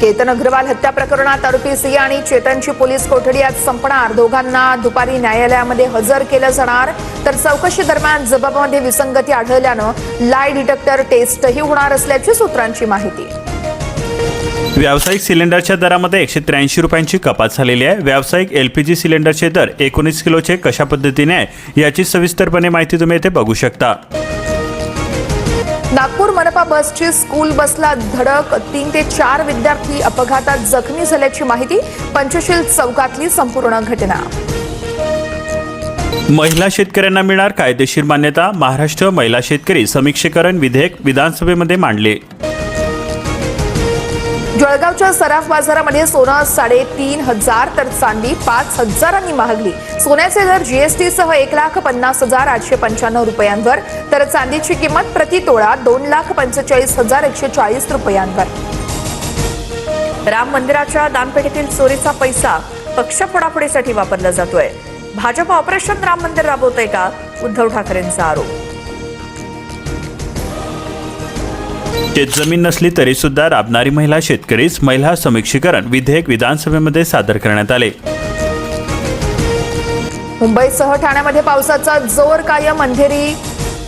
केतन अग्रवाल हत्या प्रकरणात आरोपी सिया आणि चेतनची पोलीस कोठडी आज संपणार। दोघांना दुपारी न्यायालयामध्ये हजर केलं जाणार। तर चौकशी दरम्यान जबाबामध्ये विसंगती आढळल्यानं लाय डिटेक्टर टेस्टही होणार असल्याची सूत्रांची माहिती। व्यावसायिक सिलेंडरच्या दरामध्ये 183 रुपयांची कपात झालेली आहे। व्यावसायिक एलपीजी सिलेंडरचे दर 19 किलोचे कशा पद्धतीने आहे याची सविस्तरपणे माहिती तुम्ही इथे बघू शकता। नागपूर मनपा बसची स्कूल बसला धडक, 3 ते 4 विद्यार्थी अपघातात जखमी झाल्याची माहिती। पंचशील चौकातली संपूर्ण घटना। महिला शेतकऱ्यांना मिळणार कायदेशीर मान्यता, महाराष्ट्र महिला शेतकरी समीक्षीकरण विधेयक विधानसभेमध्ये मांडले। जळगावच्या सराफ बाजारामध्ये सोनं 3,500 तर चांदी 5,000 महागली। सोन्याचे दर जीएसटीसह 1,50,895 रुपयांवर, तर चांदीची किंमत प्रति तोळा 2,45,140 रुपयांवर। राम मंदिराच्या दानपेटीतील चोरीचा पैसा पक्ष फोडाफोडीसाठी वापरला जातोय। भाजप ऑपरेशन राम मंदिर राबवतंय का? उद्धव ठाकरेंचा आरोप। शेतजमीन नसली तरी सुद्धा राबणारी महिला शेतकरीच महिला समीक्षीकरण विधेयक विधानसभेमध्ये सादर करण्यात आले। मुंबईसह ठाण्यामध्ये पावसाचा जोर कायम। अंधेरी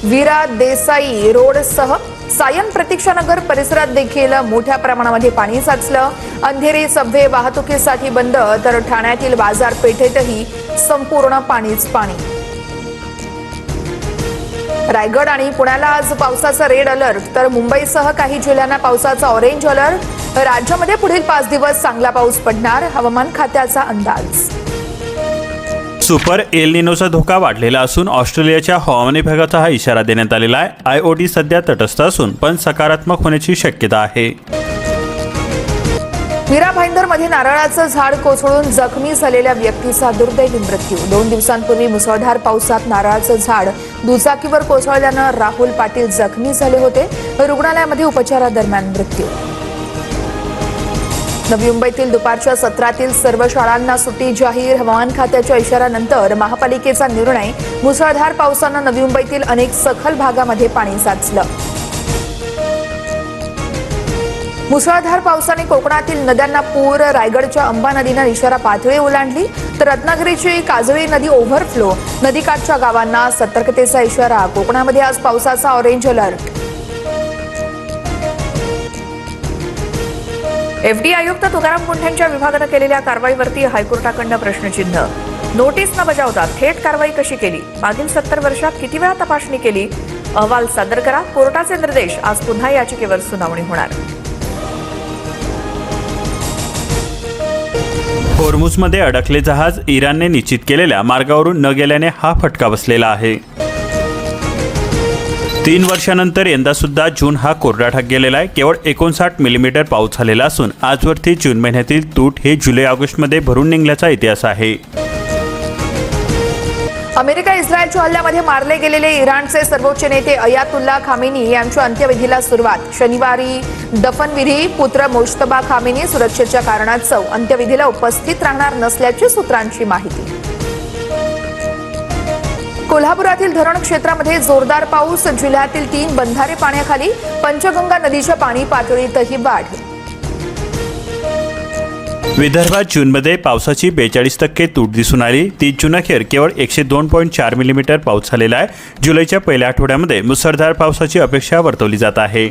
वीरा देसाई रोडसह सायन प्रतीक्षानगर परिसरात देखील मोठ्या प्रमाणामध्ये पाणी साचलं। अंधेरी सबवे वाहतुकीसाठी बंद, तर ठाण्यातील बाजारपेठेतही संपूर्ण पाणीच पाणी। रायगड आणि पुण्याला आज पावसाचा रेड अलर्ट, तर मुंबईसह काही जिल्ह्यांना पावसाचा ऑरेंज अलर्ट। राज्यामध्ये पुढील 5 दिवस चांगला पाऊस पडणार, हवामान खात्याचा अंदाज। सुपर एल निनोचा धोका वाढलेला असून ऑस्ट्रेलियाच्या हवामान विभागाचा हा इशारा देण्यात आलेला आहे। आयओडी सध्या तटस्थ असून पण सकारात्मक होण्याची शक्यता आहे। मीरा भाईंदरमध्ये नारळाचं झाड कोसळून जखमी झालेल्या व्यक्तीचा दुर्दैवी मृत्यू। 2 दिवसांपूर्वी मुसळधार पावसात नारळाचं झाड दुचाकीवर कोसळल्यानं राहुल पाटील जखमी झाले होते। रुग्णालयामध्ये उपचारादरम्यान मृत्यू। नवी मुंबईतील दुपारच्या सत्रातील सर्व शाळांना सुट्टी जाहीर। हवामान खात्याच्या इशाऱ्यानंतर महापालिकेचा निर्णय। मुसळधार पावसानं नवी मुंबईतील अनेक सखल भागामध्ये पाणी साचलं। मुसळधार पावसाने कोकणातील नद्यांना पूर। रायगडच्या अंबा नदीनं इशारा पातळी ओलांडली, तर रत्नागिरीची काजळी नदी ओव्हरफ्लो। नदीकाठच्या गावांना सतर्कतेचा इशारा। कोकणामध्ये आज पावसाचा ऑरेंज अलर्ट। एफडी आयुक्त तुकाराम मुंढेंच्या विभागानं केलेल्या कारवाईवरती हायकोर्टाकडनं प्रश्नचिन्ह। नोटीस न बजावता थेट कारवाई कशी केली? मागील 70 वर्षात किती वेळा तपासणी केली? अहवाल सादर करा। कोर्टाचे निर्देश। आज पुन्हा याचिकेवर सुनावणी होणार। होर्मुझमध्ये अडकले जहाज इराणने निश्चित केलेल्या मार्गावरून न गेल्याने हा फटका बसलेला आहे। 3 वर्षानंतर यंदा सुद्धा जून हा कोरडा ठाक गेलेला आहे। केवळ 59 मिलीमीटर पाऊस झालेला असून आजवरती जून महिन्यातील तूट हे जुलै ऑगस्टमध्ये भरून निघण्याचा इतिहास आहे। अमेरिका इस्रायलच्या हल्ल्यामध्ये मारले गेलेले इराणचे सर्वोच्च नेते अयातुल्ला खामेनी यांच्या अंत्यविधीला सुरुवात। शनिवारी दफनविधी। पुत्र मोज्तबा खामेनी सुरक्षेच्या कारणास्तव अंत्यविधीला उपस्थित राहणार नसल्याची सूत्रांची माहिती। कोल्हापुरातील धरण क्षेत्रामध्ये जोरदार पाऊस। जिल्ह्यातील 3 बंधारे पाण्याखाली। पंचगंगा नदीच्या पाणी पातळीतही वाढ। विदर्भात जूनमध्ये पावसाची 42% तूट दिसून आली। 30 जूनअखेर केवळ 102.4 मिलीमीटर पाऊस झालेला आहे। जुलैच्या पहिल्या आठवड्यामध्ये मुसळधार पावसाची अपेक्षा वर्तवली जात आहे।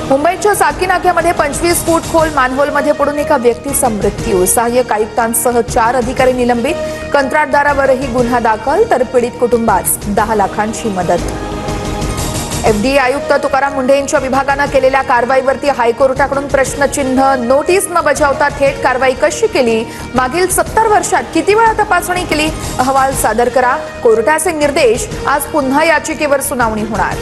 मुंबईच्या साकी नाक्यामध्ये 25 फूट खोल मानहोलमध्ये पडून एका व्यक्तीचा मृत्यू। सहाय्यक आयुक्तांसह 4 अधिकारी निलंबित। कंत्राटदारावरही गुन्हा दाखल, तर पीडित कुटुंबास 10 लाखांची मदत। एफडी आयुक्त तुकाराम मुंढे यांच्या विभागानं केलेल्या कारवाईवरती हायकोर्टाकडून प्रश्नचिन्ह। नोटीस न बजावता थेट कारवाई कशी केली? मागील 70 वर्षात किती वेळा तपासणी केली? अहवाल सादर करा। कोर्टाचे निर्देश। आज पुन्हा याचिकेवर सुनावणी होणार।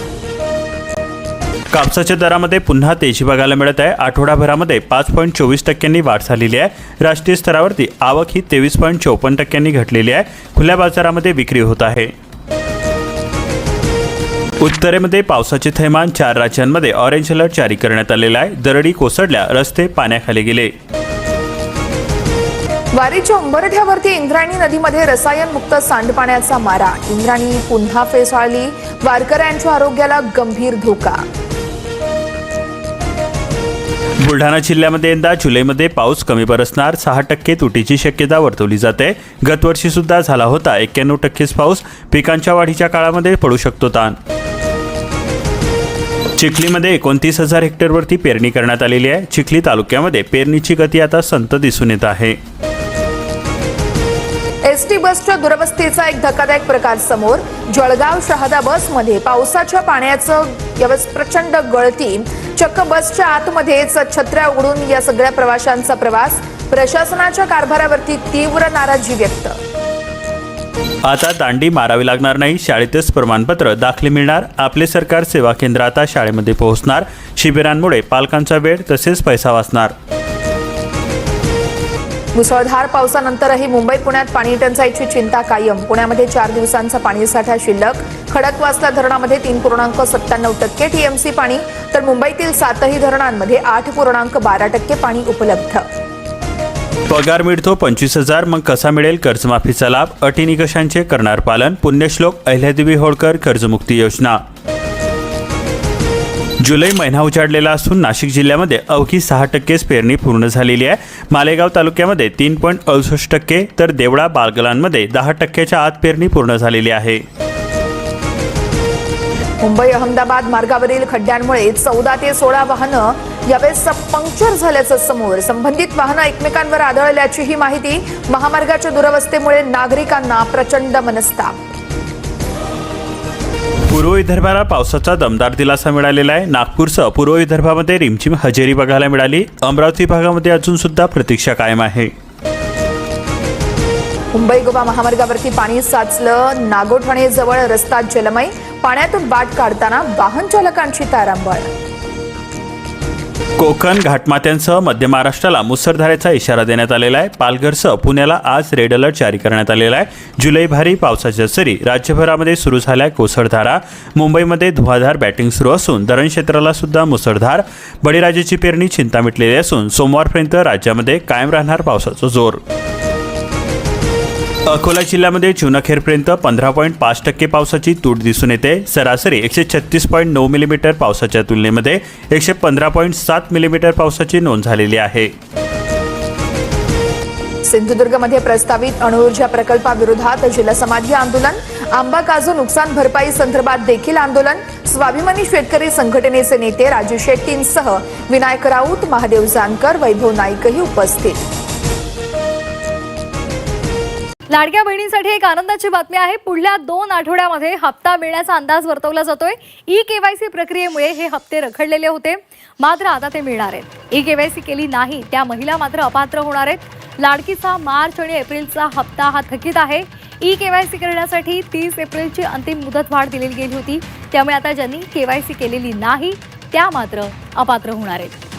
कापसाच्या दरामध्ये पुन्हा तेजी बघायला मिळत आहे। आठवडाभरामध्ये 5.24% वाढ झालेली आहे। राष्ट्रीय स्तरावरती आवक ही 23.54% घटलेली आहे। खुल्या बाजारामध्ये विक्री होत आहे। उत्तरेमध्ये पावसाचे थैमान। 4 राज्यांमध्ये ऑरेंज अलर्ट जारी करण्यात आलेला आहे। दरडी कोसळल्या, रस्ते पाण्याखाली गेले। वारीच्या उंबरठ्यावरती इंद्रायणी नदीमध्ये रसायनमुक्त सांडपाण्याचा मारा। इंद्रायणी पुन्हा फेसाळली। वारकऱ्यांच्या आरोग्याला गंभीर धोका। बुलढाणा जिल्ह्यामध्ये यंदा जुलैमध्ये पाऊस कमी बरसणार, 6% तुटीची शक्यता वर्तवली जाते. गतवर्षी सुद्धा झाला होता 91% पाऊस. पिकांच्या वाढीच्या काळामध्ये पडू शकतो ताण. चिखलीमध्ये 29,000 हेक्टरवरती पेरणी करण्यात आलेली आहे. चिखली तालुक्यामध्ये पेरणीची गती आता संत दिसून येत आहे. एसटी बसच्या दुरवस्थेचा एक धक्कादायक प्रकार समोर. जळगाव शहादा बसमध्ये पावसाच्या पाण्याचं प्रचंड गळती. चक्क बसच्या आतमध्येच छत्र्या उघडून या सगळ्या प्रवाशांचा प्रवास. प्रशासनाच्या कारभारावरती तीव्र नाराजी व्यक्त. आता दांडी मारावी लागणार नाही, शाळेतच प्रमाणपत्र दाखले मिळणार. आपले सरकार सेवा केंद्र आता शाळेमध्ये पोहोचणार. शिबिरांमुळे पालकांचा वेळ तसेच पैसा वाचणार. मुसळधार पावसानंतरही मुंबई पुण्यात पाणी टंचाईची चिंता कायम. पुण्यामध्ये 4 दिवसांचा पाणीसाठा शिल्लक. खडकवासला धरणामध्ये 3.97% टीएमसी पाणी, तर मुंबईतील 7ही धरणांमध्ये 8.12% पाणी उपलब्ध. पगार मिळतो 25,000, मग कसा मिळेल कर्जमाफीचा लाभ? अटी निकषांचे करणार पालन. पुण्यश्लोक अहिल्यादेवी होळकर कर्जमुक्ती योजना. जुलै महिना उजाडलेला असून नाशिक जिल्ह्यामध्ये अवघी 6% पेरणी पूर्ण झालेली आहे. मालेगाव तालुक्यामध्ये 3.68%, तर देवळा बाळगलांमध्ये 10%च्या आत पेरणी पूर्ण झालेली आहे. मुंबई अहमदाबाद मार्गावरील खड्ड्यांमुळे 14 ते 16 वाहनं यावेळेस पंक्चर झाल्याचं समोर. संबंधित वाहनं एकमेकांवर आदळल्याची ही माहिती. महामार्गाच्या दुरवस्थेमुळे नागरिकांना प्रचंड मनस्ताप. पूर्व विदर्भाला पावसाचा दमदार दिलासा मिळालेला आहे. नागपूरसह पूर्व विदर्भामध्ये रिमझिम हजेरी बघायला मिळाली. अमरावती भागामध्ये अजून सुद्धा प्रतीक्षा कायम आहे. मुंबई गोवा महामार्गावरती पाणी साचलं. नागोठणे जवळ रस्ता जलमय. पाण्यातून वाट काढताना वाहन चालकांची तारांबळ. कोकण घाटमाथ्यांसह मध्य महाराष्ट्राला मुसळधारेचा इशारा देण्यात आलेला आहे. पालघरसह पुण्याला आज रेड अलर्ट जारी करण्यात आलेला आहे. जुलै भारी पावसाच्या सरी राज्यभरामध्ये सुरू झाल्या कोसळधारा. मुंबईमध्ये धुवाधार बॅटिंग सुरू असून धरण क्षेत्राला सुद्धा मुसळधार. बळीराजाची पेरणी चिंता मिटलेली असून सोमवारपर्यंत राज्यामध्ये कायम राहणार पावसाचा जोर. अकोला जिल्ह्यामध्ये जून अखेरपर्यंत 15.5% पावसाची तूट दिसून येते. सरासरी 136.9 मिलीमीटर पावसाच्या तुलनेमध्ये 115.7 मिलीमीटर पावसाची नोंद झालेली आहे. सिंधुदुर्गमध्ये प्रस्तावित अणुऊर्जा प्रकल्पाविरोधात जलसमाधी आंदोलन. आंबा काजू नुकसान भरपाई संदर्भात देखील आंदोलन. स्वाभिमानी शेतकरी संघटनेचे नेते राजू शेट्टींसह विनायक राऊत, महादेव जानकर, वैभव नाईकही उपस्थित. लाडक्या बहिणींसाठी एक आनंदाची बातमी आहे. पुढल्या 2 आठवड्यामध्ये हप्ता मिळण्याचा अंदाज वर्तवला जातोय. ई-केवायसी प्रक्रियेमुळे हे हप्ते रखडलेले होते, मात्र आता ते मिळणार आहेत. ई-केवायसी केली नाही त्या महिला मात्र अपात्र होणार आहेत. लाडकीचा मार्च आणि एप्रिलचा हप्ता हा थकीत आहे. ई-केवायसी करण्यासाठी 30 एप्रिलची अंतिम मुदतवाढ दिली गेली होती. त्यामुळे आता ज्यांनी केवायसी केलेली नाही त्या मात्र अपात्र होणार आहेत.